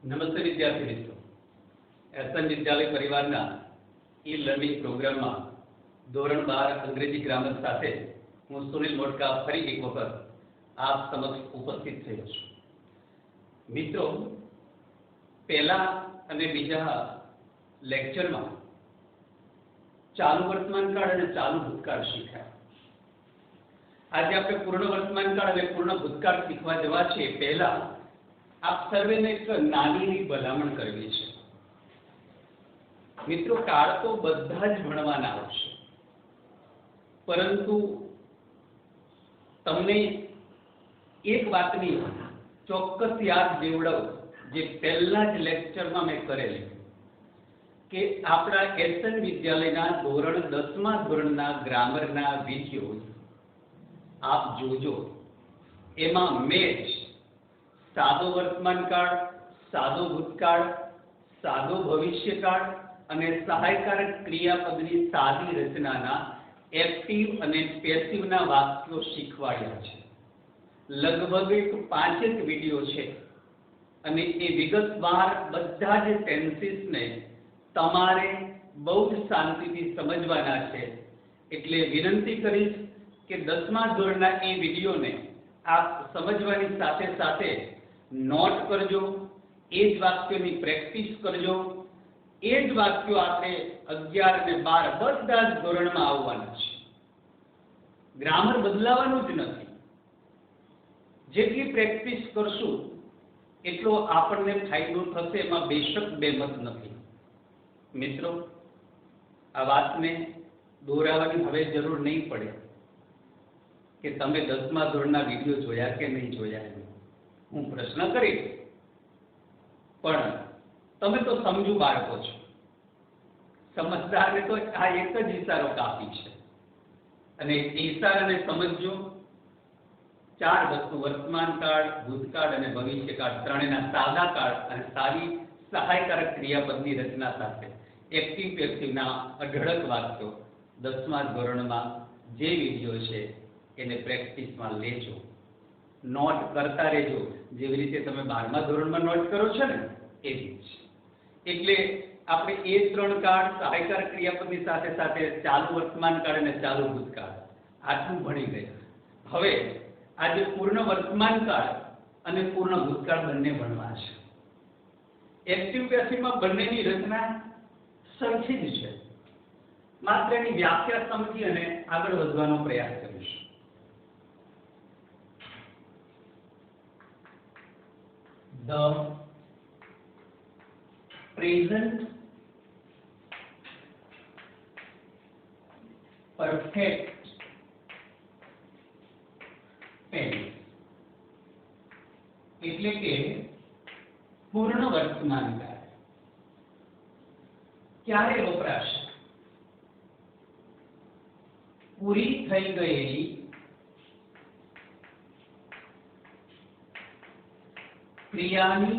નમસ્તે વિદ્યાર્થી મિત્રો, એસએન વિદ્યાલય પરિવારના ઈ લર્નિંગ પ્રોગ્રામમાં ધોરણ 12 અંગ્રેજી ગ્રામર સાથે હું સુનિલ મોટકા ફરી એક વખત આપ સમક્ષ ઉપસ્થિત થયો છું. મિત્રો, પહેલા અને બીજા લેક્ચરમાં ચાલુ વર્તમાન કાળ અને ચાલુ ભૂતકાળ શીખ્યા. આજે આપણે પૂર્ણ વર્તમાન કાળ અને પૂર્ણ ભૂતકાળ શીખવા જવા છે. પહેલા આપ સર્વેને એક નાની ભલામણ કરવી છે. મિત્રો, કાળ તો બધા જ ભણવાના આવશે, પરંતુ તમને એક વાતની ચોક્કસ યાદ દેવડાવું, જે પહેલા જ લેક્ચરમાં મેં કરેલી, કે આપણા એસએન વિદ્યાલયના ધોરણ 10મા ધોરણના ગ્રામરના વિડીયો આપ જોજો. એમાં મેં સાદો વર્તમાન કાળ, સાદો ભૂતકાળ, સાદો ભવિષ્યકાળ અને સહાયકારક ક્રિયાપદની સાદી રચનાના એક્ટિવ અને પેસિવના વાક્યો શીખવાડ્યા છે. લગભગ 5 વિડીયો છે અને એ વિગતવાર બધા જ ટેન્સીસને તમારે બહુ જ શાંતિથી સમજવાના છે. એટલે વિનંતી કરીશ કે 10મા ધોરણના એ વિડીયોને આપ સમજવાની સાથે સાથે નોટ કરજો, એ જ વાક્યોની પ્રેક્ટિસ કરજો. એ જ વાક્યો આપણે 11 અને 12 બધા જ ધોરણમાં આવવાના છે. ગ્રામર બદલાવાનું જ નથી. જેટલી પ્રેક્ટિસ કરશું એટલો આપણને ફાયદો થશે, એમાં બેશક બેમત નથી. મિત્રો, આ વાતને દોરાવવાની હવે જરૂર નહીં પડે કે તમે 10મા ધોરણના વિડીયો જોયા કે નહીં જોયા. હું પ્રશ્ન કરીશ, પણ તમે તો સમજુ બાળકો છો. સમજદારને તો આ એક જ ઈશારો કાફી છે, અને ઈશારાને સમજજો. 4 વસ્તુ, વર્તમાન કાળ, ભૂતકાળ અને ભવિષ્યકાળ, ત્રણેયના સાદા કાળ અને સારી સહાયકારક ક્રિયાપદની રચના સાથે એક્ટિવ પેસિવના અઢળક વાક્યો 10મા ધોરણમાં જે વિડીયો છે એને પ્રેક્ટિસમાં લેજો, નોટ કરતા રહેજો. જેવી રીતે તમે 12મા ધોરણમાં નોટ કરો છો ને, એવી જ. એટલે આપણે એ 3 કાળ, સહાયકારક ક્રિયાપદની સાથે સાથે ચાલુ વર્તમાન કાળ અને ચાલુ ભૂતકાળ આટલું ભણી ગયા. હવે આજે પૂર્ણ વર્તમાન કાળ અને પૂર્ણ ભૂતકાળ બંને ભણવા છે. એક્ટિવ પેસિવમાં બંનેની રચના સરખી જ છે. માત્ર એની વ્યાખ્યા સમજી અને આગળ વધવાનો પ્રયાસ કરીશું. The present perfect tense એટલે કે પૂર્ણ વર્તમાન કાળ ક્યારે વપરાશે? પૂરી થઈ ગયેલી ક્રિયાની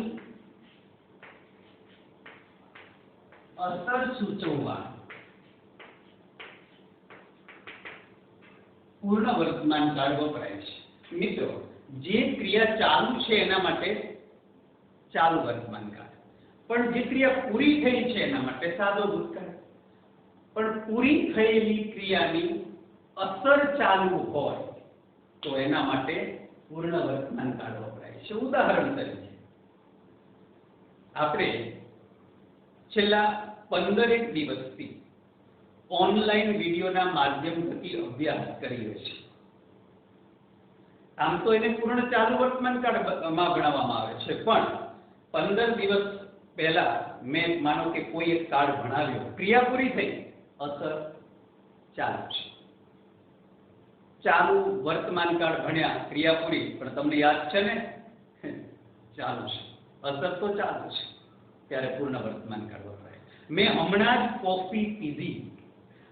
અસર સૂચવવા પૂર્ણ વર્તમાન કાળ વપરાય છે. મિત્રો, જે ક્રિયા ચાલુ છે એના માટે ચાલુ વર્તમાન કાળ, પણ જે ક્રિયા પૂરી થઈ છે એના માટે સાદો ભૂતકાળ. પણ પૂરી થયેલી ક્રિયાની અસર ચાલુ હોય તો એના માટે પૂર્ણ વર્તમાન કાળ વપરાય છે. ઉદાહરણ તરીકે આપણે છેલ્લા 15 દિવસથી ઓનલાઈન વિડીયોના માધ્યમ થકી અભ્યાસ કરીએ છીએ. આમ તો એને પૂર્ણ ચાલુ વર્તમાન કાળમાં ગણવામાં આવે છે, પણ 15 દિવસ પહેલા મેં માનો કે કોઈ એક કાળ ભણાવ્યો, ક્રિયા પૂરી થઈ, અસર ચાલુ છે. ચાલુ વર્તમાન કાળ ભણ્યા, ક્રિયા પૂરી, પણ તમને યાદ છે ને, ચાલુ છે, અસર તો ચાલુ છે, ત્યારે પૂર્ણ વર્તમાન કાળ વપરાય. મેં હમણાં જ કોફી પીધી,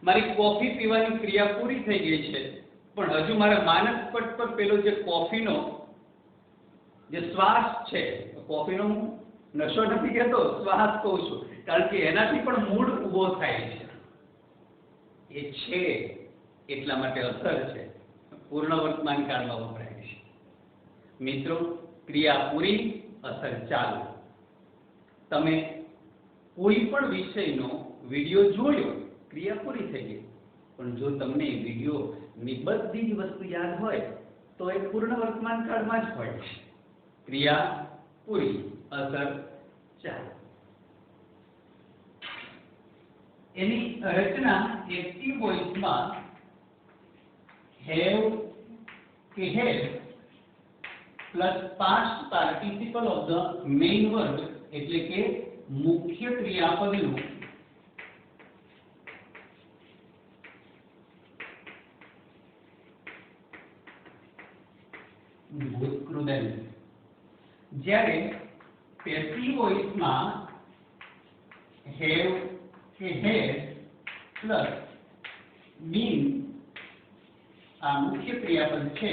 મારી કોફી પીવાની ક્રિયા પૂરી થઈ ગઈ છે, પણ હજુ મારા માનસ પટ પર પેલો જે કોફીનો જે શ્વાસ છે, કોફીનો નશો નથી કહેતો, શ્વાસ કહું છું, કારણ કે એનાથી પણ મૂડ ઊભો થાય છે. એ છે એટલા માટે અસર છે, પૂર્ણ વર્તમાન કાળમાં વપરાય છે. મિત્રો, ક્રિયા પૂરી, અસર ચાલુ. તમે કોઈ પણ વિષયનો વિડિયો જોયો, ક્રિયા પૂરી થઈ ગઈ. પણ જો તમને વિડિયોની બધી જ વસ્તુ યાદ હોય તો એ પૂર્ણ વર્તમાન કાળમાં જ હોય છે. ક્રિયા પૂરી, અસર ચાલુ. એની રચના એક્ટિવ વોઇસમાં હેવ કે had plus past participle of the main verb એટલે કે મુખ્ય ક્રિયાપદનું ભૂતકૃદન. જ્યારે પેસિવ વોઇસમાં હેવ કે હેડ પ્લસ બીન આ મુખ્ય ક્રિયાપદ છે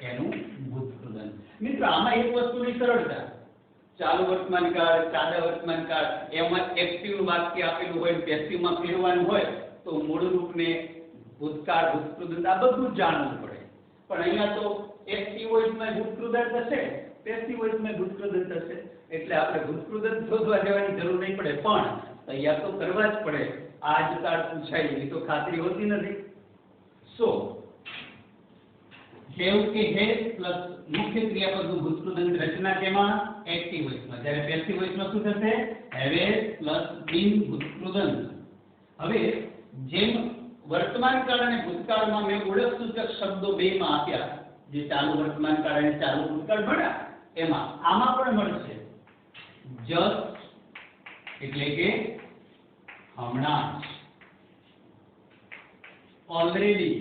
એનું ભૂતકૃદન. મિત્રો આમાં એક વસ્તુની સરળતા, ચાલુ વર્તમાન કાળ, સાદા વર્તમાન કાળ, એમાં એક્ટિવ વાક્ય આપેલું હોય, પેસિવમાં ફેરવાનું હોય તો મૂળ રૂપને ભૂતકાળ, ભૂતકૃદન આ બધું જ જાણવું પડે. પણ અહીંયા તો એક્ટિવ વોઇસમાં ભૂતકૃદન થશે, પેસિવ વોઇસમાં ભૂતકૃદન થશે, એટલે આપણે ભૂતકૃદન શોધવા જવાની જરૂર નહીં પડે, પણ તૈયાર તો કરવા જ પડે. આ જ કાળ પૂછાય એવી તો ખાતરી હોતી નથી. સો હેવ કે હેડ પ્લસ મુખ્ય ક્રિયાપદનું ભૂતકૃદન રચના કેમાં? એક્ટિવ વોઇસમાં. જ્યારે પેસિવ વોઇસમાં શું થશે? હેવ પ્લસ બીન ભૂતકૃદન. હવે જેમ વર્તમાન કાળ અને ભૂતકાળમાં મેં ઓળખ સૂચક શબ્દો બેમાં આપ્યા, જે ચાલુ વર્તમાન કાળ અને ચાલુ ભૂતકાળ મળ્યા, એમાં આમાં પણ મળશે. જસ્ટ એટલે કે હમણાં જ, ઓલરેડી.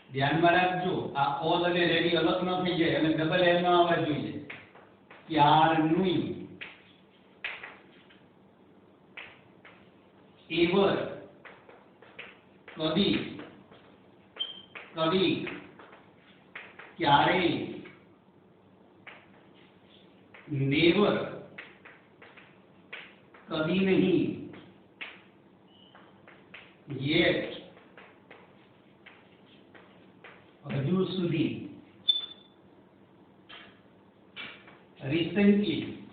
ધ્યાનમાં રાખજો, આ ઓલ અને રેડી અલગ ન થઈ જાય અને ડબલ એલ ન આવવા જોઈએ. ક્યારનું, એવર, કદી, કદી, ક્યારેય, નેવર, કદી નહીં, યેટ, હજુ સુધી, રિસેન્ટલી,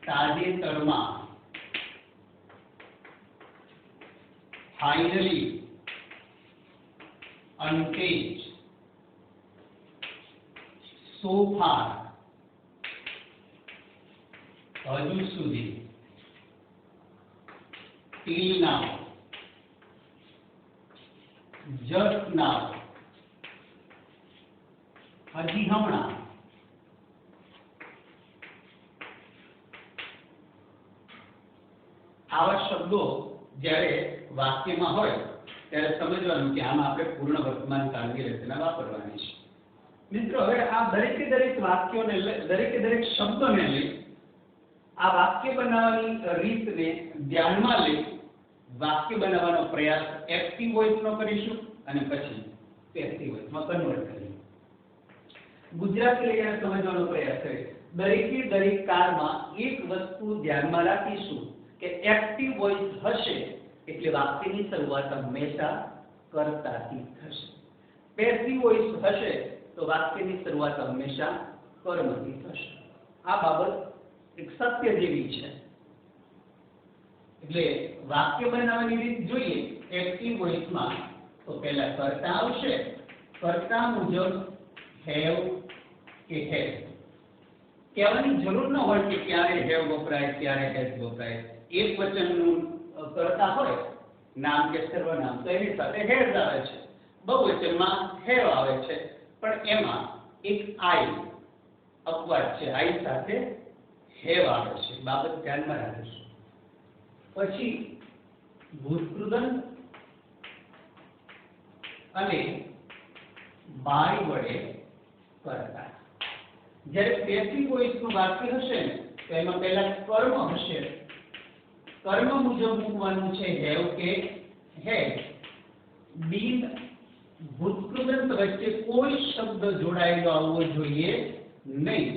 તાજેતરમાં, ફાઇનલી, અનકેજ, સો ફાર, હજુ સુધી, till now, just now, હજી હમણાં. આવા શબ્દો જ્યારે વાક્યમાં હોય ત્યારે સમજવાનું કે આમાં આપણે પૂર્ણ વર્તમાન કાળની રચના વાપરવાની છે. મિત્રો હવે આ દરેકે દરેક વાક્યોને દરેકે દરેક શબ્દોને લઈ આ વાક્ય બનાવવાની રીતને ધ્યાનમાં લઈ વાક્ય બનાવવાનો પ્રયાસ એક્ટિવ વોઇસનો કરીશું અને પછી પેસિવ વોઇસમાં કન્વર્ટ કરીશું. ગુજરાતી લઈને સમજવાનો પ્રયાસ કરીશું. દરેકે દરેક કાળમાં એક વસ્તુ ધ્યાનમાં રાખીશું કે એક્ટિવ વોઇસ હશે એટલે વાક્યની શરૂઆત હંમેશા કર્તાથી થશે. પેસિવ વોઇસ હશે તો વાક્યની શરૂઆત હંમેશા કર્મથી થશે. આ બાબત એક સત્ય જેવી છે. એટલે વાક્ય બનાવવાની રીત જોઈએ એક્ટિવ વોઇસમાં તો પહેલા કર્તા આવશે. કર્તા મુજબ હેવ કે હેડ. કહેવાની જરૂર ન હોય કે ક્યારે હેવ વપરાય ક્યારે હેડ વપરાય. એક વચનનું કર્તા હોય નામ કે સર્વનામ તો એની સાથે હેડ આવે છે. બહુવચનમાં હેવ આવે છે પણ એમાં એક આઈ અપવાદ છે. આઈ સાથે હેવ આવે છે. બાબત ધ્યાનમાં રાખીશું. પછી ભૂતકૃદન અને બાય વડે કર્તા. જ્યારે પેસિવ વોઇસનું વાક્ય હશે ને તો એમાં પહેલા કર્મ હશે. કર્મ મુજબ મૂકવાનું છે હેવ કે હેડ. બીન ભૂતકૃદન વચ્ચે કોઈ શબ્દ જોડાયેલો આવવો જોઈએ નહીં.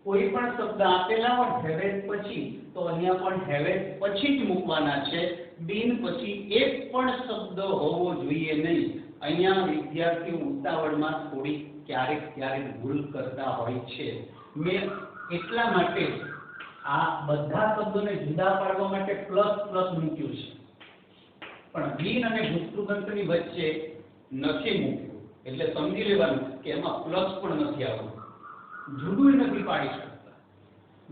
કોઈ પણ શબ્દ આપેલા હોય હેવેટ પછી તો અહીંયા પણ હેવેટ પછી જ મૂકવાના છે. બીન પછી એક પણ શબ્દ હોવો જોઈએ નહીં. અહીંયા વિદ્યાર્થીઓ ઉતાવળમાં થોડી ક્યારેક ભૂલ કરતા હોય છે. મેં એટલા માટે આ બધા શબ્દોને જુદા પાડવા માટે પ્લસ પ્લસ મૂક્યું છે, પણ બિન અને ભૂતકૃદંતની વચ્ચે નથી મૂક્યું. એટલે સમજી લેવાનું કે એમાં પ્લસ પણ નથી આવતું, જુદું નથી પાડી શકતા.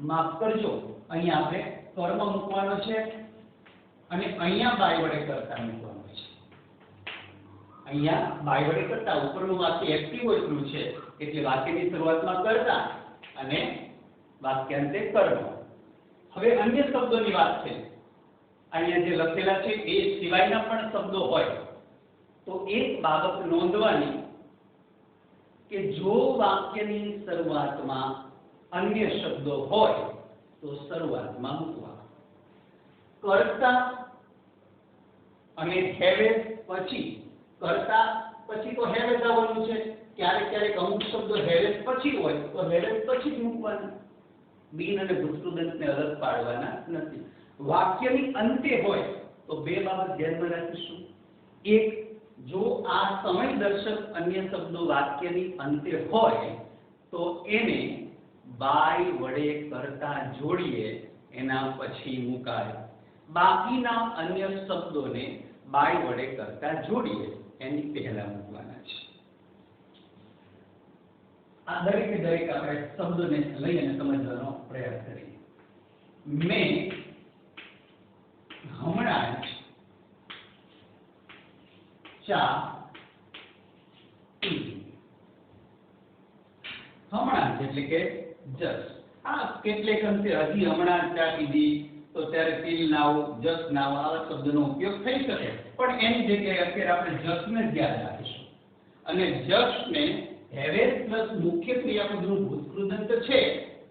માફ કરજો, અહીંયા આપણે કર્મ મૂકવાનો છે અને અહીંયા બાય વડે કર્તા મૂકવાનો છે. અહીંયા બાય વડે કર્તા, ઉપરનું વાક્ય એક્ટિવ એટલું છે એટલે વાક્યની શરૂઆતમાં કર્તા અને વાક્યાંતે કર્મ. હવે અન્ય શબ્દોની વાત છે. અહીંયા જે લખેલા છે એ સિવાયના પણ શબ્દો હોય તો એક બાબત નોંધવાની કે જો વાક્યની શરૂઆતમાં અન્ય શબ્દો હોય તો શરૂઆતમાં મૂકવા. કર્તા અને હેવે પછી, કર્તા પછી તો હેવે જ આવવાનું છે. ક્યારેક અમુક શબ્દો હેવે પછી હોય તો હેવે પછી જ મૂકવાના. બિન અને ભૂતકૃદંતને અલગ પાડવાના નથી. વાક્યની અંતે હોય તો બે બાબત ધ્યાનમાં રાખીશું. એક, જો આ સમયદર્શક અન્ય શબ્દો વાક્યની અંતે હોય તો એને બાય વડે કર્તા જોડીએ એના પછી મુકાય. બાકીના અન્ય શબ્દોને બાય વડે કર્તા જોડીએ એની પહેલા મૂકવાના છે. આ દરેકે દરેક આપણે શબ્દોને લઈ અને સમજવાનો પ્રયાસ કરીએ. મેં હમણાં જ ચા પીધી. હમણાં જ એટલે કે જસ્ટ. આ કેટલેક અંશે હજી હમણાં ચા પીધી તો ત્યારે ટીલ નાવ, જસ્ટ નાવ આવા શબ્દનો ઉપયોગ થઈ શકે, પણ એની જગ્યાએ અત્યારે આપણે જસ્ટને જ યાદ રાખીશું. અને જસ્ટને હેવે પ્લસ મુખ્ય ક્રિયાપદનું ભૂતકૃદંત છે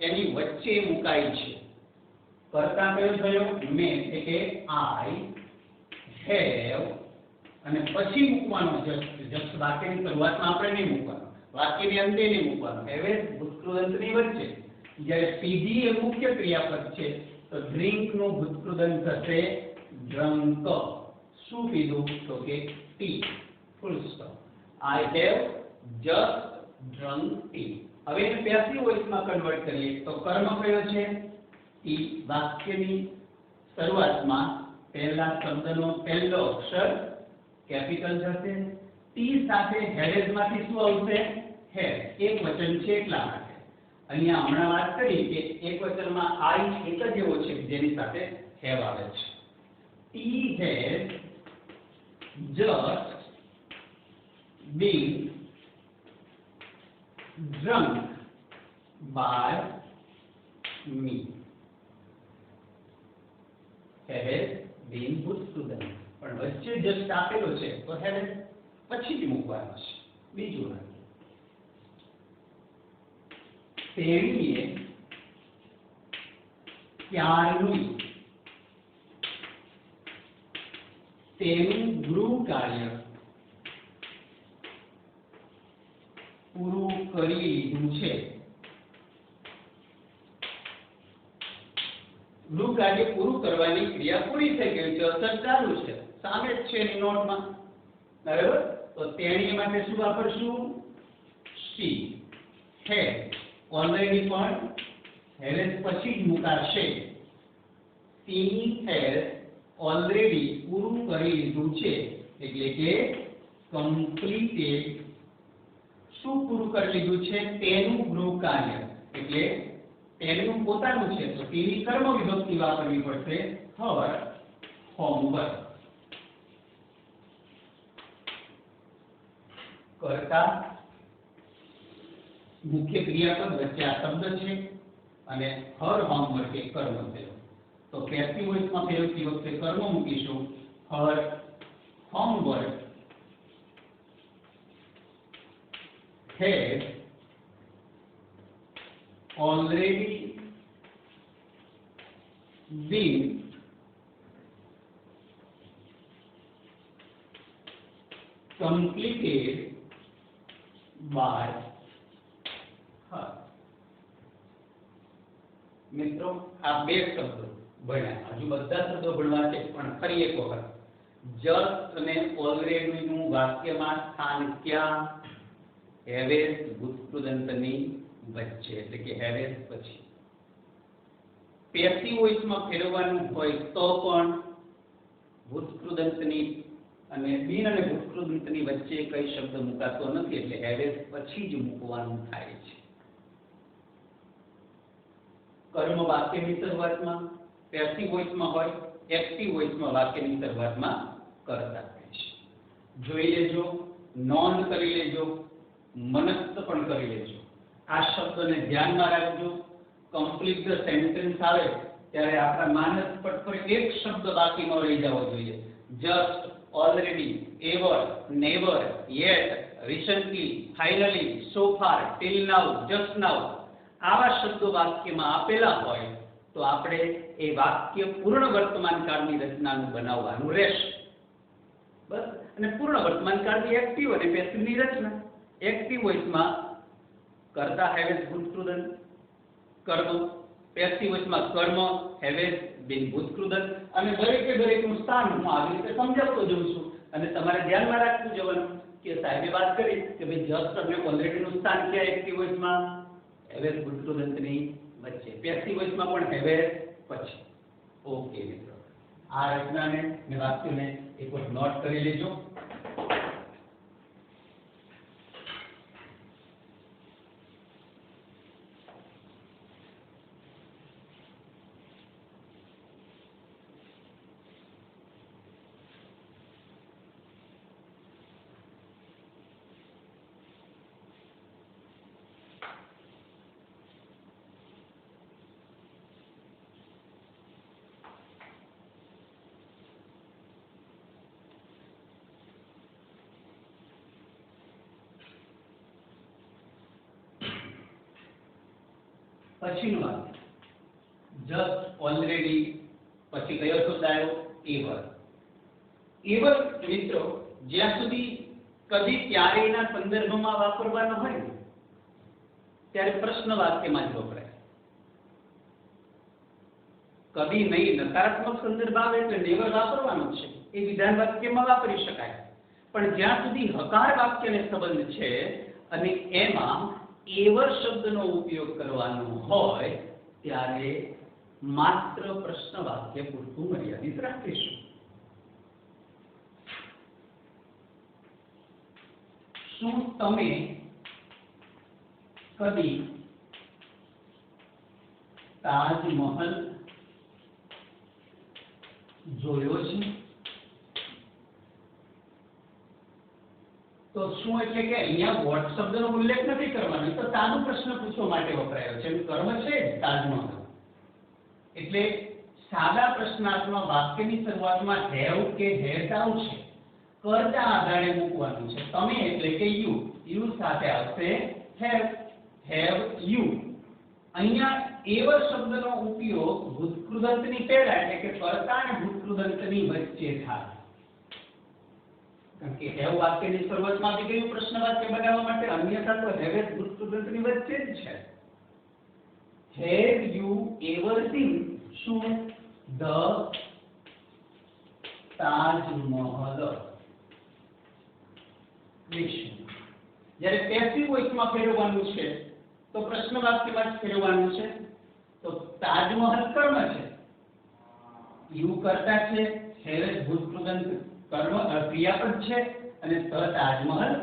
એની વચ્ચે મુકાય છે. કર્તા કયો થયો? મેં, એટલે કે આઈ હેવ, અને પછી મૂકવાનો જસ્ટ. જસ્ટ વાક્યની શરૂઆતમાં આપણે નહીં મૂકવાનો, વાક્યની અંતે નહીં મૂકવાનો, હેવે ભૂતકૃદંતની વચ્ચે. જ્યારે પીધી એ મુખ્ય ક્રિયાપદ છે તો ડ્રિંક નું ભૂતકૃદંત થશે ડ્રંક. શું પીધું? તો કે T. Full stop. I have just drunk T. હવે એને પેસિવ વોઇસમાં કન્વર્ટ કરીએ તો કર્મ કયો છે? ટી. વાક્યની શરૂઆતમાં પહેલા શબ્દનો પહેલો અક્ષર કેપિટલ થશે. ટી સાથે હેરેઝમાંથી શું આવશે? હેર. એક વચન છે એટલા માટે. અહીંયા હમણાં વાત કરી કે એક વચનમાં આઈ એક જ એવો છે જેની સાથે હેવ આવે છે. Tea has just been drunk by me. Has been ભૂતકૃદંત, પણ વચ્ચે જસ્ટ આપેલો છે તો have પછી જ મૂકવાનો છે. બીજું વાક્ય, તેણીએ ક્યારનું તેનું ગૃહ કાર્ય પૂરું કરી લીધું છે. ગૃહ કાર્ય પૂરું કરવાની ક્રિયા પૂરી થઈ ગઈ છે, અસર ચાલુ છે, સામે જ છે એની નોટમાં. બરાબર? તો તેણી માટે શું વાપરશું? she. has ઓલરેડી પણ હેરેસ પછી જ મુકાશે. she has ઓલરેડી પૂરું કરી લીધું છે એટલે કે completed. શું પૂરું કરી લીધું છે? તેનું ગૃહ કાર્ય. એટલે તેનું પોતાનું છે તો તેની કર્મ વિભક્તિ વાપરવી પડશે, her homework. કર્તા મુખ્ય ક્રિયાપદ વચ્ચે આ શબ્દ છે અને her homework એ કર્મ થયો. તો પેસિવ વોઇસમાં ફેરવતી વખતે કર્મ મૂકીશું. her homework has already been completed by her. મિત્રો, આ બે શબ્દો ભણ્યા, હજુ બધા શબ્દો ભણવા છે પણ ફરી એક વખત જસ્ટ અને ઓલરેડી નું વાક્યમાં સ્થાન ક્યાં? હેવેસ ભૂતકૃદંતની વચ્ચે, એટલે કે હેવેસ પછી. પેસિવ વોઇસમાં ફેરવવાનું હોય તો પણ ભૂતકૃદંતની અને બિન અને ભૂતકૃદંતની વચ્ચે કઈ શબ્દ મુકાતો નથી, એટલે હેવેસ પછી જ મૂકવાનું થાય છે. કર્મ વાક્યની શરૂઆતમાં પેસિવ વોઇસમાં હોય, એક્ટિવ વોઇસમાં વાક્યની શરૂઆતમાં કર્તા થાય છે. જોઈ લેજો, નોંધ કરી લેજો, મનસ્થ પણ કરી લેજો. આ શબ્દને ધ્યાનમાં રાખજો. કમ્પ્લીટ ધ સેન્ટેન્સ આવે ત્યારે આપણા માનસ પટ પર એક શબ્દ બાકી ન રહી જવો જોઈએ. Just, already, ever, never, yet, recently, finally, so far, till now, just now આવા શબ્દો વાક્યમાં આપેલા હોય તો આપણે એ વાક્ય પૂર્ણ વર્તમાન કાળની રચનાનું બનાવવાનું રહેશે. બસ. અને પૂર્ણ વર્તમાન કાળની એક્ટિવ અને પેસિવની રચના. એક્ટિવ વોઇસમાં કર્તા હેવેસ ભૂતકૃદંત કર્મ, પેસિવ વોઇસમાં કર્મ હેવેસ બિન ભૂતકૃદંત. અને દરેકે દરેકનું સ્થાન હું આવી રીતે સમજાવતો જઉં છું અને તમારે ધ્યાનમાં રાખવું જવાનું કે સાહેબે વાત કરી કે ભાઈ જસ્ટ અને ઓલરેડીનું સ્થાન ક્યાં એક્ટિવ વોઇસમાં હેવેસ ભૂતકૃદંતની વચ્ચે, પેસિવ વોઇસમાં પણ હેવેસ પછી. ઓકે મિત્રો, આ રચનાને ને વાક્યને એકવાર નોટ કરી લેજો. પછીનું વાક્ય જસ્ટ, ઓલરેડી, પછી કયો શબ્દ આવ્યો? એવર. એવર મિત્રો જ્યાં સુધી કદી ક્યારેયના સંદર્ભમાં વાપરવાનો હોય ત્યારે પ્રશ્ન વાક્યમાં જ વપરાય. કદી નહીં, નકારાત્મક સંદર્ભ આવે એટલે નેવર વાપરવાનો છે, એ વિધાન વાક્યમાં વાપરી શકાય. પણ જ્યાં સુધી હકાર વાક્યને સંબંધ છે અને એમાં એવર શબ્દનો ઉપયોગ કરવાનો હોય ત્યારે માત્ર પ્રશ્ન વાક્ય પૂરતું મર્યાદિત રાખીશું. શું તમે કદી તાજમહલ જોયો છે? તો શું એટલે કે અહીંયા વોટ શબ્દનો ઉલ્લેખ નથી કરવાનો, તો સાદો પ્રશ્ન પૂછવા માટે વપરાયો છે. કર્મ છે તાજમહલ, એટલે સાદા પ્રશ્નાર્થમાં વાક્યની શરૂઆતમાં હેવ કે હેડ આવશે, કર્તા આધારે મૂકવાનું છે. તમે એટલે કે યુ, યુ સાથે આવશે હેવ, હેવ યુ. અહીંયા એવર શબ્દનો ઉપયોગ ભૂતકૃદંતની પહેલા એટલે કે કર્તા અને ભૂતકૃદંતની વચ્ચે થાય. કારણ કે હેવ વાક્યની શરૂઆતમાં આવી ગયું પ્રશ્ન વાક્ય બનાવવા માટે, અન્યથા તો હેવ ભૂતકૃદંતની વચ્ચે જ છે. હેવ યુ એવર સીન શું ધ તાજમહલ? જ્યારે પેસિવ વોઇસમાં ફેરવવાનું છે તો પ્રશ્ન વાક્યમાં જ ફેરવવાનું છે. તો તાજમહલ કર્મ છે, યુ કર્તા છે, હેવ ભૂતકૃદંત કર્મ ક્રિયાપદ છે અને તાજમહલ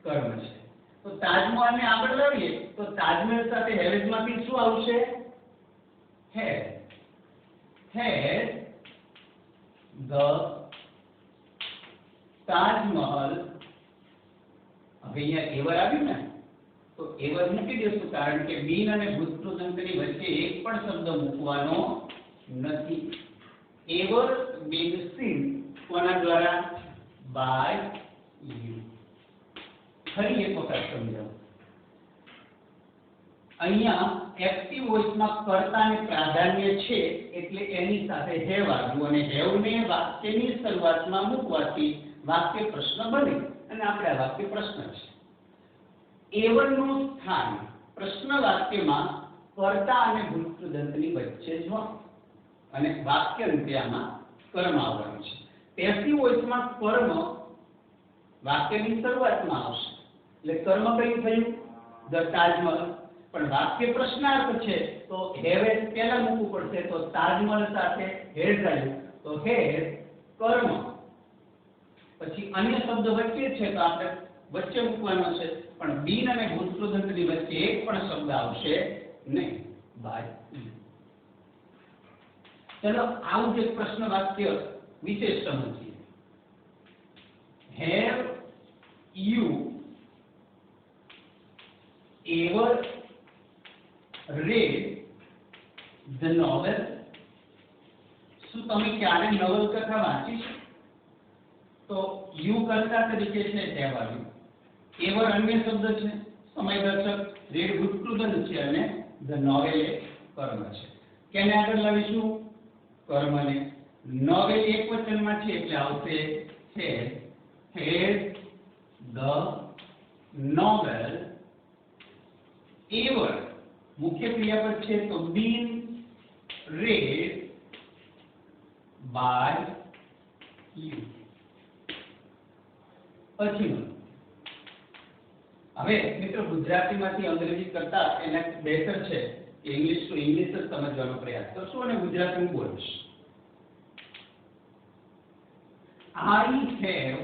કર્મ છે. તો તાજમહલને આગળ લાવીએ તો તાજમહલ સાથે હેવેજ માંથી શું આવશે? હેડ, હેડ ધ તાજમહલ. હવે અહીંયા એવર આવ્યું ને, તો એવર મૂકી દેશું કારણ કે બિન અને ભૂતકૃદંતની વચ્ચે એક પણ શબ્દ મૂકવાનો નથી. એવર બીન સીન કોના દ્વારા? By you. ફરી એક વખત સમજાવું. અહીંયા એક્ટિવ વોઇસમાં કર્તાને પ્રાધાન્ય છે એટલે એની સાથે હેવ આવ્યું અને હેવને વાક્યની શરૂઆતમાં મૂકવાથી વાક્ય પ્રશ્ન બને અને આપણે આ વાક્ય પ્રશ્ન છે. એવરનું સ્થાન પ્રશ્ન વાક્યમાં કર્તા અને ભૂતકૃદંતની વચ્ચે જ હોય અને વાક્ય અંત્યમાં કર્મ આવવાનું છે. પેસિવ વોઇસમાં કર્મ વાક્યની શરૂઆતમાં આવશે એટલે કર્મ કયું થયું? ધ તાજમહલ. પણ વાક્ય પ્રશ્નાર્થ છે તો હેવ એઝ પહેલા મૂકવું પડશે, તો તાજમહલ સાથે હેઝ આવ્યું તો હેઝ કર્મ. પછી અન્ય શબ્દ વચ્ચે છે તો આપણે વચ્ચે મૂકવાનો છે, પણ બીન અને ભૂતકૃદંતની વચ્ચે એક પણ શબ્દ આવશે નહીં. બાય. ચલો આવું જે પ્રશ્ન વાક્ય વિશેષ સમજીએ. Have you ever read the novel? શું તમે ક્યારે નવલકથા વાંચી છે? તો યુ કર્તા તરીકે છે હેવ આવ્યું, એવર અન્ય શબ્દ છે, સમયદર્શક, રીડ ભૂતકૃદંત છે અને ધ નોવેલ એ કર્મ છે. કેને આગળ લાવીશું? કર્મને. નોવેલ એકવચનમાં છે એટલે આવશે has the novel ever, મુખ્ય ક્રિયાપદ છે તો been read by you. પછીનું હવે મિત્રો ગુજરાતીમાંથી અંગ્રેજી કરતા એના બેટર છે ઇંગ્લિશ ટુ ઇંગ્લિશ જ સમજવાનો પ્રયાસ કરશું અને ગુજરાતીમાં બોલીશ. I have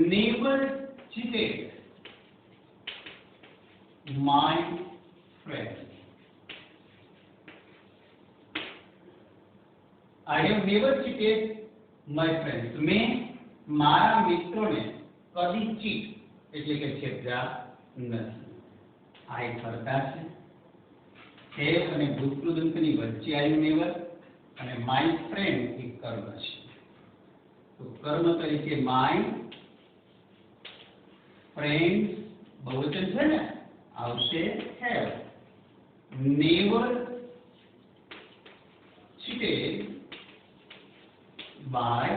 never cheated my friend. I have never cheated my friends. मैं મારા મિત્રોને કદી ચીટ એટલે કે છેતર્યા નથી. I કરતા છે, have અને ભૂતકૃદંતની વચ્ચે આવ્યું નેવર અને my friend એ કર્મ છે. તો કર્મ તરીકે my friends બહુવચન છે ને આવશે have. never cheated by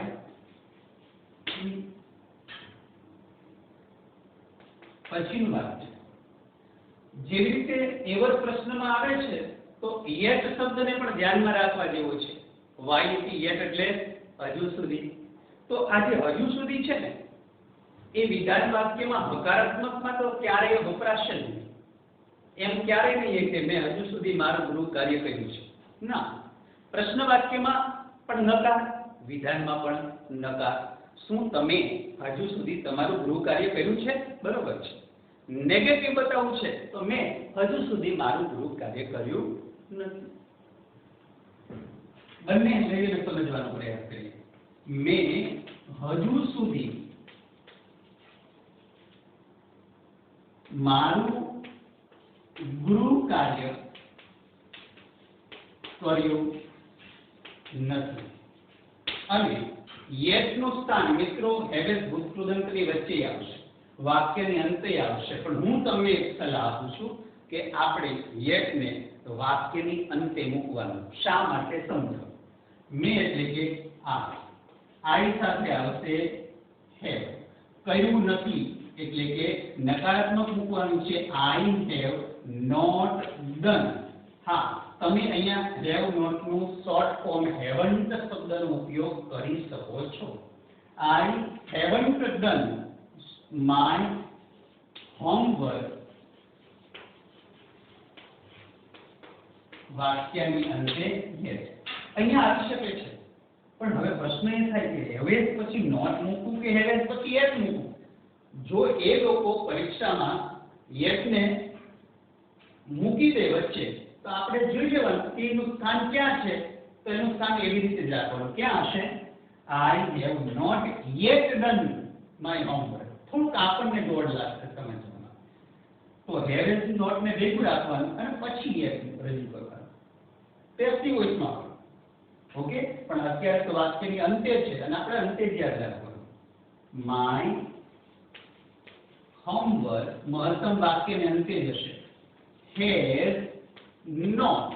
you. પછીનું વાક્ય જેવી રીતે એવર પ્રશ્નમાં આવે છે તો yet શબ્દને પણ ધ્યાનમાં રાખવા જેવો છે. yet એટલે હજુ સુધી. તો આ જે હજુ સુધી છે ને એ વિધાન વાક્યમાં હકારાત્મકમાં તો ક્યારેય વપરાશે નહીં. એમ ક્યારેય નહીં કે મેં હજુ સુધી મારું ગૃહ કાર્ય કર્યું છે, ના. પ્રશ્ન વાક્યમાં પણ નકાર, વિધાનમાં પણ નકાર. શું તમે હજુ સુધી તમારું ગૃહ કાર્ય કર્યું છે? બરોબર છે. નેગેટિવ બતાવવું છે તો મેં હજુ સુધી મારું ગૃહ કાર્ય કર્યું નથી. બંને લઈને સમજવાનો પ્રયાસ કરીએ. મેં હજુ સુધી મારું ગૃહ કાર્ય કર્યું નથી. અને yet નું સ્થાન મિત્રો હેવેસ ભૂતકૃદંતની વચ્ચે આવશે, વાક્યની અંતે આવશે. પણ હું તમને એક સલાહ આપું છું કે આપણે yet ને વાક્યની અંતે મૂકવાનું. શા માટે સમજો. મેં એટલે કે I સાથે આવશે have. કર્યું નથી એટલે કે નકારાત્મક મૂકવાનું છે. I have not done. હા, તમે અહીંયા have not નું શોર્ટ ફોર્મ haven't શબ્દનો ઉપયોગ કરી શકો છો. I haven't done my homework. વાક્યની અંતે yes. અહીંયા આવી શકે છે, પણ હવે પ્રશ્ન એ થાય કે have પછી not મૂકવું કે have પછી yes મૂકવું. જો એ લોકો પરીક્ષામાં yes ને મૂકી દે વચ્ચે તો આપણે જોઈ લેવાનું કે એનું સ્થાન ક્યાં છે. તો એનું સ્થાન એવી રીતે જ રાખવાનું. ક્યાં હશે? I have not yet done my homework. થોડુંક આપણને દોડ લાગશે સમજવામાં. તો have is not ને ભેગું રાખવાનું અને પછી yes રજૂ કરવાનું. પેસિવ વોઇસમાં. ઓકે, પણ અત્યારે તો વાક્યની અંતે છે અને આપણે અંતે જ યાદ રાખવાનું. My homework મહત્તમ વાક્યને અંતે જશે. has not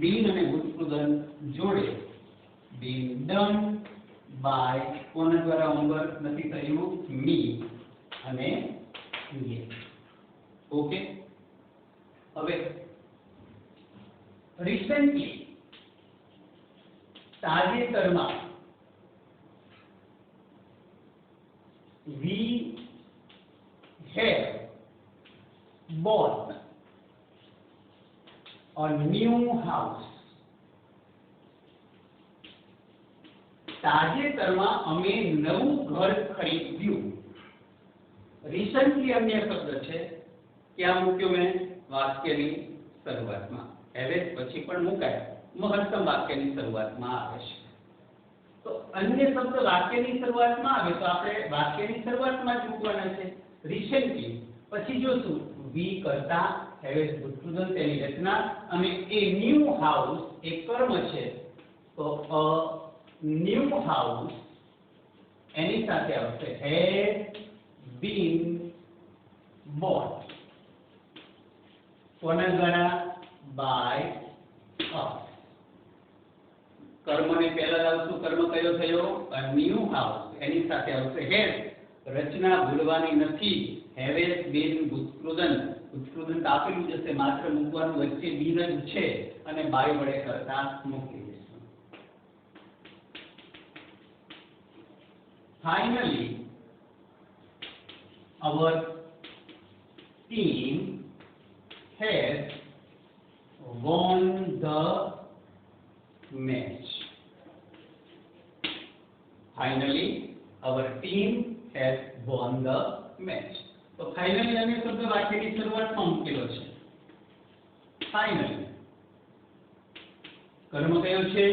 been અને ભૂતકૃદંત જોડે been done by કોના દ્વારા હોમવર્ક નથી થયું? me અને yes. ઓકે, હવે રિસેન્ટલી તાજેતરમાં we have bought a new house. તાજેતરમાં અમે નવું ઘર ખરીદ્યું. રિસન્ટલી અન્ય શબ્દ છે, ક્યાં મૂક્યો મેં? વાક્યની શરૂઆતમાં. હવે પછી પણ મુકાય, મહત્તમ વાક્યની શરૂઆતમાં આવે છે. તો અન્ય શબ્દ વાક્યની શરૂઆતમાં આવે તો આપણે વાક્યની શરૂઆતમાં જ મૂકવાના છે. રિસન્ટલી પછી જોશું વી કરતા હવે ભૂતપૂર્વ તેની રચના અને એ ન્યૂ હાઉસ એ કર્મ છે, તો અ ન્યૂ હાઉસ એની સાથે આવશે has been bought. કોના દ્વારા? by us. કર્મને પહેલા લાવશું. કર્મ કયો થયો? a new house. એની સાથે આવશે has. રચના ભૂલવાની નથી. have been ભૂતકૃદન. ભૂતકૃદન તો આપેલું જશે, માત્ર મૂકવાનું વચ્ચે been જ છે અને by વડે કરતા મૂકી દઈશું. Finally, our team has won the match. Finally, our team has won the match. તો finally અમે શબ્દ વાક્યની શરૂઆતમાં મૂકેલો છે. Finally, કર્મ કયો છે?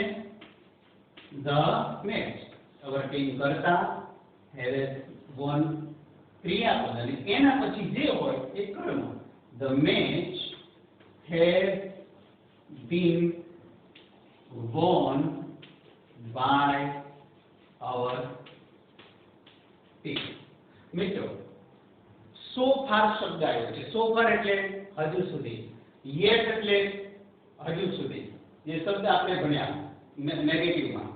the match. our team કરતા has won ક્રિયાપદ અને એના પછી જે હોય એ કર્મ. the match has been won by our team. મિત્રો, so far શબ્દ આવ્યો છે. so far એટલે હજુ સુધી, yet એટલે હજુ સુધી. જે શબ્દ આપણે ભણ્યા નેગેટિવમાં,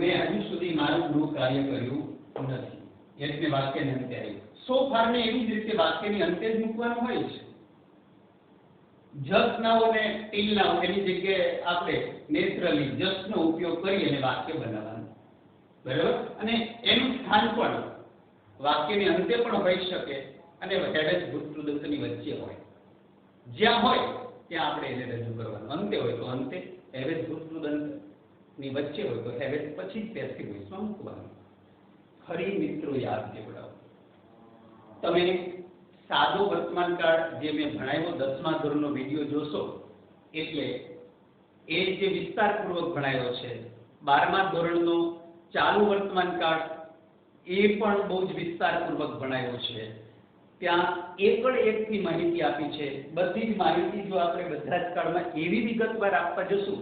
મેં હજુ સુધી મારું ગૃહ કાર્ય કર્યું નથી, એટલે વાક્યને અંતે આવ્યું. so far ને એવી જ રીતે વાક્યની અંતે જ મૂકવાનું હોય છે. just now અને till now એની જગ્યાએ આપણે નેચરલી just નો ઉપયોગ કરી અને વાક્ય બનાવવાનું, બરાબર? અને એનું સ્થાન પણ વાક્યની અંતે પણ હોઈ શકે અને હેડ ભૂતકૃદંતની વચ્ચે હોય. જ્યાં હોય ત્યાં આપણે એને રજૂ કરવાનું. અંતે હોય તો અંતે, હેડ ભૂતકૃદંતની વચ્ચે હોય તો હેડ પછી જ પેસિવ વોઇસમાં મૂકવાનું. ફરી મિત્રો યાદ દેવડાવો, તમે સાદો વર્તમાનકાળ જે મેં ભણાવ્યો 10મા ધોરણનો વિડિયો જોશો એટલે એ જે વિસ્તારપૂર્વક ભણાવ્યો છે. 12મા ધોરણનો ચાલુ વર્તમાનકાળ એ પણ બહુ જ વિસ્તારપૂર્વક ભણાવ્યો છે. ત્યાં એકડ એકથી માહિતી આપી છે. બધી જ માહિતી જો આપણે બધા જ કાળમાં એવી વિગતવાર આપવા જશું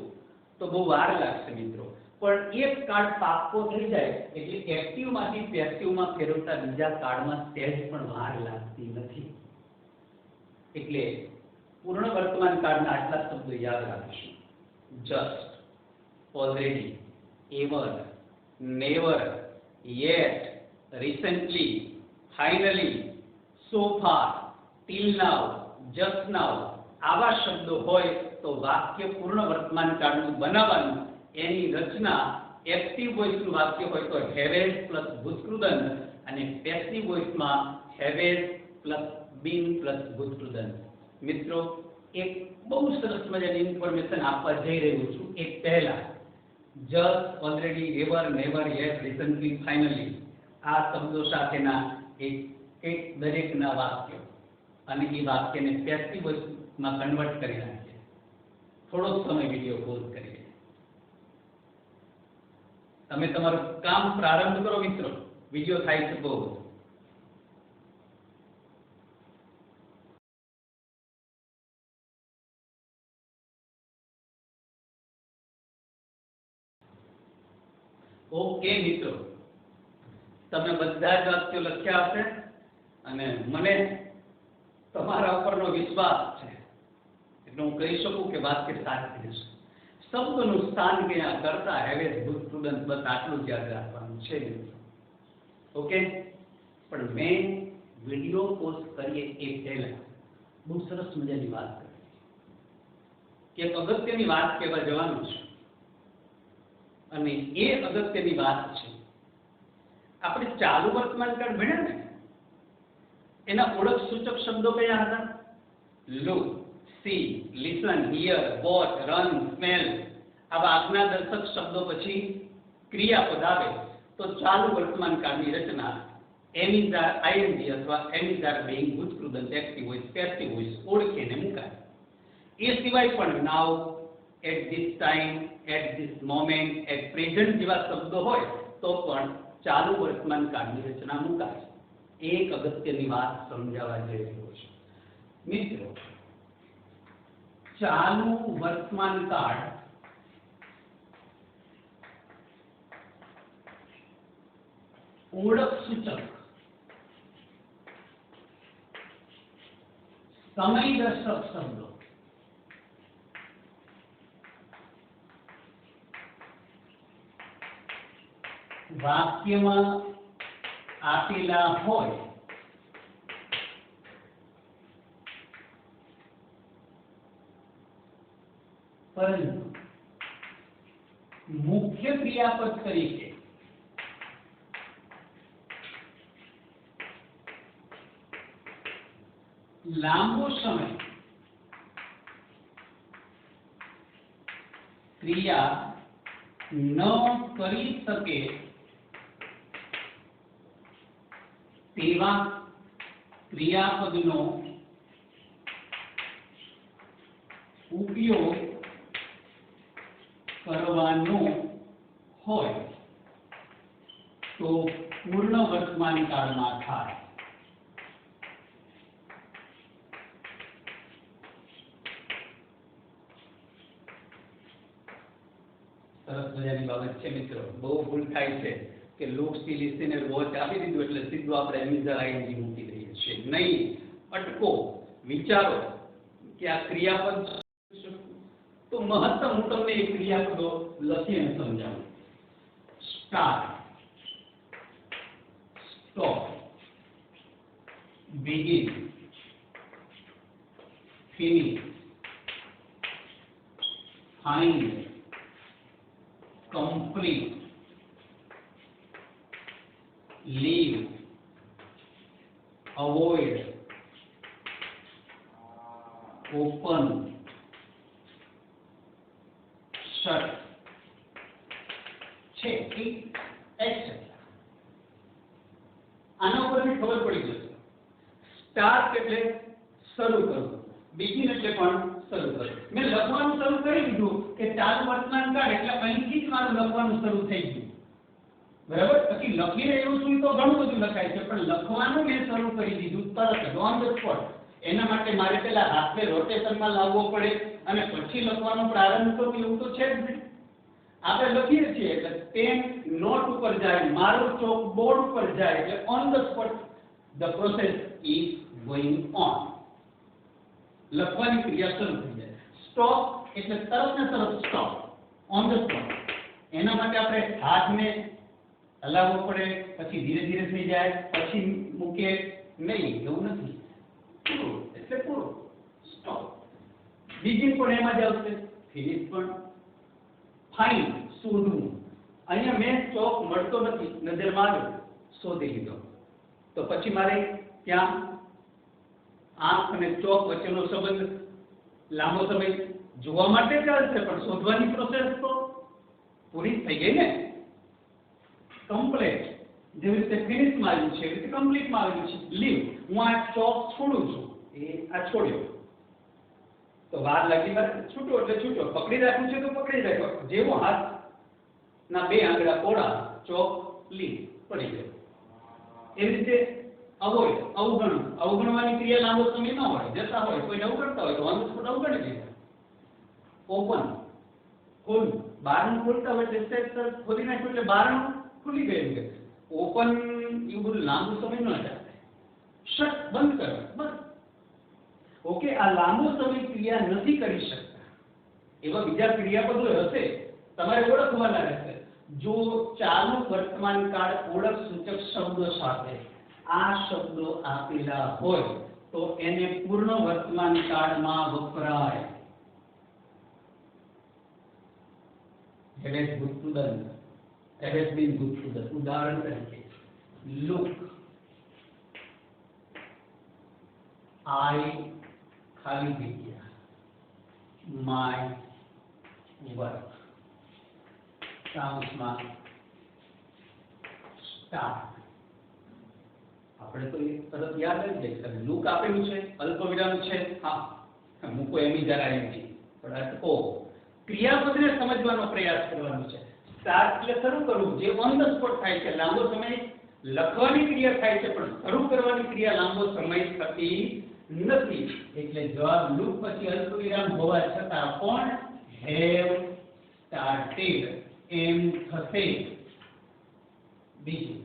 તો બહુ વાર લાગશે મિત્રો. પણ એક કાર્ડ પાક્કો થઈ જાય એટલે એક્ટિવમાંથી પેસિવમાં ફેરવતા બીજા કાર્ડમાં સહેજ પણ વાર લાગતી નથી. એટલે પૂર્ણ વર્તમાન કાળના આટલા શબ્દો યાદ રાખીશું. Just, already, ever, never, yet, recently, finally, so far, till now, just now. આવા શબ્દો હોય તો વાક્ય પૂર્ણ વર્તમાન કાળનું બનાવવાનું. એની રચના એક્ટિવ વોઇસનું વાક્ય હોય તો હેવેઝ પ્લસ ભૂતકૃદન અને પેસિવ વોઇસમાં હેવેઝ પ્લસ બીન પ્લસ ભૂતકૃદન. મિત્રો, એક બહુ સરસ મજાની ઇન્ફોર્મેશન આપવા જઈ રહ્યો છું. એક પહેલા just, already, ever, never, yet, recently, finally આ શબ્દો સાથેના એક દરેકના વાક્ય અને એ વાક્યને પેસિવ વોઇસમાં કન્વર્ટ કરી નાખીએ. થોડો સમય વિડિયો પોઝ કરીએ. તમે તમારું કામ પ્રારંભ કરો મિત્રો. વિડિયો થાય છે બહુ. ઓકે મિત્રો, તમે બધા જ વાક્યો લખ્યા હશે અને મને તમારા ઉપરનો વિશ્વાસ છે એટલે હું કહી શકું કે વાક્ય સાચી હશે. શબ્દનું સ્થાન ક્યાં કરતા હેવેઝ ભૂતકૃદંત, બસ આટલું જ યાદ રાખવાનું છે મિત્રો. ઓકે, પણ મેં વિડિયો પોસ્ટ કરીએ એ પહેલા બહુ સરસ મજાની વાત કરી કે એક અગત્યની વાત કહેવા જવાનું છે અને એ અગત્યની વાત છે આપણે ચાલુ વર્તમાનકાળ ભણ્યા ને એના ઓળખ સૂચક શબ્દો કયા હતા? Look, C, listen, here, watch, run, smell. આવા આજ્ઞાદર્શક શબ્દો પછી ક્રિયાપદ આવે તો ચાલુ વર્તમાન કાળની રચના એમિઝાર આઈએનજી અથવા એમિઝાર બેઇંગ ભૂતકૃદંત એક્ટિવ વોઇસ પેસિવ વોઇસ ઓળખીને મુકાય. એ સિવાય પણ now, at this time, at this moment, at present જેવા શબ્દો હોય તો પણ ચાલુ વર્તમાન કાળની રચના મુકાય. એક અગત્યની વાત સમજાવવા જઈ રહ્યો છે મિત્રો. ચાલુ વર્તમાન કાળ ઓળખ સૂચક સમયદર્શક શબ્દો વાક્યમાં આપેલા હોય પરંતુ મુખ્ય ક્રિયાપદ તરીકે લાંબો સમય ક્રિયા ન કરી શકે તેવા ક્રિયાપદનો ઉપયોગ કરવાનો હોય તો પૂર્ણ વર્તમાન કાળમાં થાય. સરસ મજાની બાબત છે મિત્રો. બહુ ભૂલ થાય છે કે લુક, સી, લિસન, વોચ આપી દીધું એટલે સીધું આપણે એમિઝાર આઈએનજી મૂકી દઈએ છીએ. નહીં, અટકો, વિચારો કે આ ક્રિયાપદ તો મહત્તમ હું તમને એ ક્રિયાપદો લખીને સમજાવું. Start, stop, begin, finish, find, complete, leave, avoid, open, shut, check, etc. આના ઉપરથી ખબર પડી જશે. સ્ટાર્ટ એટલે શરૂ કરવું, બીગિન એટલે પણ શરૂ કરવું. મેં લખવાનું શરૂ કરી દીધું કે ચાલુ વર્તમાન કાળ એટલે અહીંથી જ મારું લખવાનું શરૂ થઈ ગયું. બરાબર? પછી લખી રહ્યો છું તો ઘણું બધું લખાય છે, પણ લખવાનું મેં શરૂ કરી દીધું તરત જ ઓન ધ સ્પોટ. એના માટે મારે પેલા હાથને રોટેશનમાં લાવવો પડે અને પછી લખવાનો પ્રારંભ કરવો એવું તો છે જ નહીં. આપણે લખીએ છીએ એટલે પેન નોટ ઉપર જાય, મારું ચોક બોર્ડ ઉપર જાય એટલે on the spot the process is going on. લખવાની ક્રિયા શરૂ થઈ જાય. સ્ટોપ એટલે તરત ને તરત સ્ટોપ, ઓન ધ સ્પોટ. એના માટે આપણે હાથને હલાવવો પડે, પછી ધીરે ધીરે થઈ જાય, પછી મૂકે નહીં, એવું નથી. પૂરું એટલે પૂરું, સ્ટોપ. બીગિન પણ એમાં જ આવશે, ફિનિશ પણ. ફાઇન્ડ શોધવું. અહીંયા મેં ચોક મળતો નથી, નજર માર્યો, શોધી લીધો. તો પછી મારે ત્યાં આંખ અને ચોક વચ્ચેનો સંબંધ લાંબો સમય જોવા માટે ચાલશે, પણ શોધવાની પ્રોસેસ તો પૂરી થઈ ગઈ ને. કમ્પ્લીટ જેવી રીતે ફિનિશ માં આવ્યું છે એવી રીતે કમ્પ્લીટ માં આવ્યું છે. લીવ, હું આ ચોક છોડું છું, એ આ છોડ્યો તો વાર લાગી, વાર છૂટો એટલે છૂટો, પકડી રાખવું છે તો પકડી રાખ્યો. જેવો હાથ ના બે આંગળા પોળા, ચોક લીવ પડી ગયો. એવી રીતે અવોઇડ, અવગણવું. અવગણવાની ક્રિયા લાંબો સમય ન હોય, જતા હોય, કોઈને અવગણતા હોય તો ઓન ધ સ્પોટ અવગણી દીધા. ઓપન, ખોલવું. બારણું ખોલતા હોય એટલે સેટ ખોલી નાખ્યું એટલે બારણું ખુલી ગયું કે ઓપન, એવું બધું લાંબુ સમય ન જાય. શટ, બંધ કરવા, બસ. ઓકે, આ લાંબો સમય ક્રિયા નથી કરી શકતા એવા બીજા ક્રિયાપદો હશે, તમારે ઓળખવાના રહેશે. જો ચાલુ વર્તમાન કાળ ઓળખ સૂચક શબ્દો સાથે આ શબ્દો આપેલા હોય તો એને પૂર્ણ વર્તમાન કાળમાં વપરાય. હેડ ભૂતકૃદંત, હેડ બીન ભૂતકૃદંત. ઉદાહરણ તરીકે લુક, આઈ ખાલી જગ્યા માય વર્ક કૌંસમાં સ્ટાર્ટ. આપણે તો તરત યાદ આવી જાય લૂક આપેલું છે, અલ્પવિરામ છે, હા મૂકો એમ જરા એમથી પણ અટકો ક્રિયાપદને સમજવાનો પ્રયાસ કરવાનો છે. સ્ટાર્ટ એટલે શરૂ કરવું, જે ઓન ધ સ્પોટ થાય છે. લાંબો સમય લખવાની ક્રિયા થાય છે પણ શરૂ કરવાની ક્રિયા લાંબો સમય થતી નથી. એટલે જવાબ લૂપ પછી અલ્પવિરામ હોવા છતાં પણ હેવ સ્ટાર્ટેડ એમ થશે. બીજું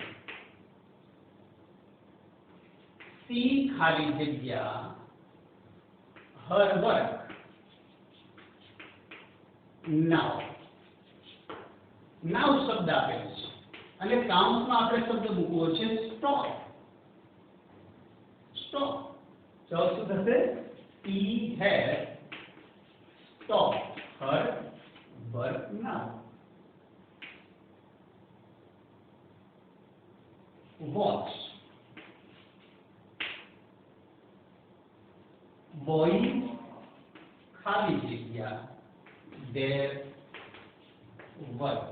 સી ખાલી જગ્યા હર વર્ક નાવ. નાવ શબ્દ આપેલો છે અને કાઉન્સમાં આપણે શબ્દ મૂકવો છે સ્ટોપ. સ્ટોપ જવાબ શું થશે? he has stopped her work now. Watch. Boys ખાલી જગ્યા their work.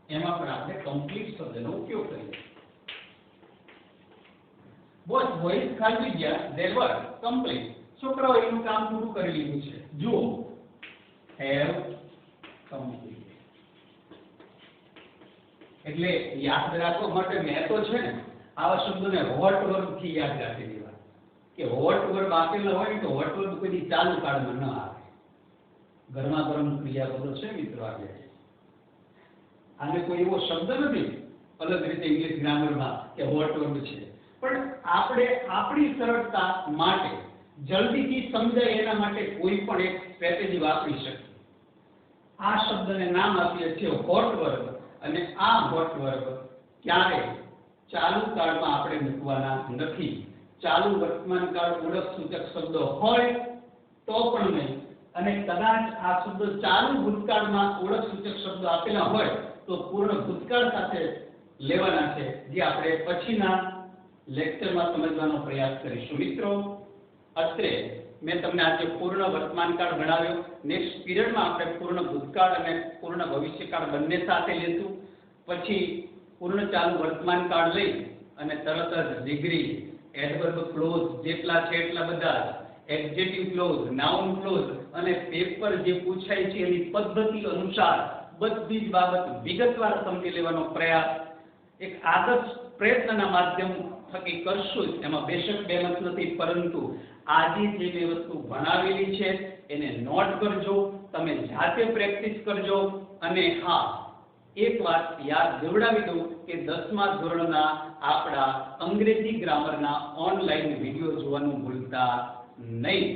એમાં પણ આપણે કમ્પ્લીટ શબ્દનો ઉપયોગ કરીએ. વોચ બોયઝ ખાલી જગ્યા their work complete. છોકરાઓ એનું કામ પૂરું કરી લીધું છે. જુઓ have complete. એટલે યાદ રાખવા માટે મેં તો છે ને આવા શબ્દોને હોટ વર્બ થી યાદ રાખી દેવા કે હોટ વર્બ આપેલા હોય તો હોટ વર્બ કોઈ ચાલુ કાળમાં ન આવે. ગરમા ગરમ ક્રિયાપદો છે મિત્રો. આજે આને કોઈ એવો શબ્દ નથી અલગ રીતે ઇંગ્લિશ ગ્રામરમાં કે હોટ વર્બ છે, પણ આપણે આપણી સરળતા માટે જલ્દીથી સમજાય એના માટે કોઈ પણ એક સ્ટ્રેટેજી વાપરી શકીએ. આ શબ્દને નામ આપીએ છીએ હોટ વર્બ અને આ હોટ વર્બ ક્યારે ચાલુ કાળમાં આપણે મૂકવાના નથી. ચાલુ વર્તમાન કાળ ઓળખ સૂચક શબ્દો હોય તો પણ નહીં, અને કદાચ આ શબ્દો ચાલુ ભૂતકાળમાં ઓળખ સૂચક શબ્દો આપેલા હોય તો પૂર્ણ ભૂતકાળ સાથે લેવાના છે, જે આપણે પછીના લેક્ચરમાં સમજવાનો પ્રયાસ કરીશું. મિત્રો અત્રે મેં તમને આજે પૂર્ણ વર્તમાન કાળ ભણાવ્યો. નેક્સ્ટ પીરિયડમાં આપણે પૂર્ણ ભૂતકાળ અને પૂર્ણ ભવિષ્યકાળ બંને સાથે લેશું. પછી પૂર્ણ ચાલુ વર્તમાન કાળ લઈ અને તરત જ ડિગ્રી, એડવર્બ ક્લોઝ જેટલા છે એટલા બધા, એડજેક્ટિવ ક્લોઝ, નાઉન ક્લોઝ અને પેપર જે પૂછાય છે એની પદ્ધતિ અનુસાર બધી જ બાબત વિગતવાર સમજી લેવાનો પ્રયાસ એક આદર્શ પ્રયત્નના માધ્યમ થકી કરશું. એમાં બેશક બેમત નથી, પરંતુ આજે જે મેં વસ્તુ ભણાવેલી છે એને નોટ કરજો, તમે જાતે પ્રેક્ટિસ કરજો. અને હા, એક વાત યાદ દેવડાવી દઉં કે 10મા ધોરણના આપણા અંગ્રેજી ગ્રામરના ઓનલાઈન વિડીયો જોવાનું ભૂલતા નહીં.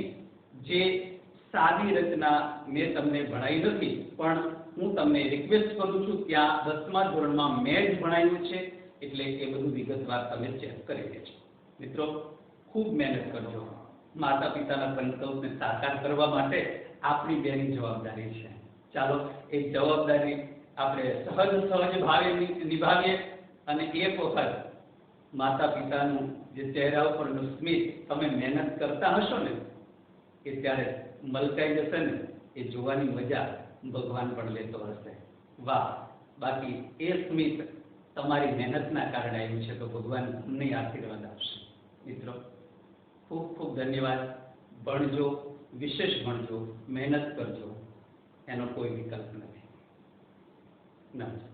જે સાદી રચના મેં તમને ભણાવી નથી, પણ હું તમને રિક્વેસ્ટ કરું છું, ત્યાં 10મા ધોરણમાં મેં જ ભણાવ્યું છે, એટલે એ બધું વિગતવાર તમે ચેક કરી લેજો. મિત્રો ખૂબ મહેનત કરજો. માતા પિતાના સંકલ્પને સાકાર કરવા માટે આપણી બેની જવાબદારી છે. ચાલો એ જવાબદારી આપણે સહજ ભાવે નિભાવીએ અને એક વખત માતા પિતાનું જે ચહેરા ઉપરનું સ્મિત તમે મહેનત કરતા હશો ને કે ત્યારે મલકાઈ જશે ને, એ જોવાની મજા ભગવાન પણ લેતો હશે. વાહ! બાકી એ સ્મિત તમારી મહેનતના કારણે આવ્યું છે, તો ભગવાન તમને આશીર્વાદ આપશે. મિત્રો ખૂબ ખૂબ ધન્યવાદ. ભણજો, વિશેષ ભણજો, મહેનત કરજો, એનો કોઈ વિકલ્પ નથી. નમસ્કાર.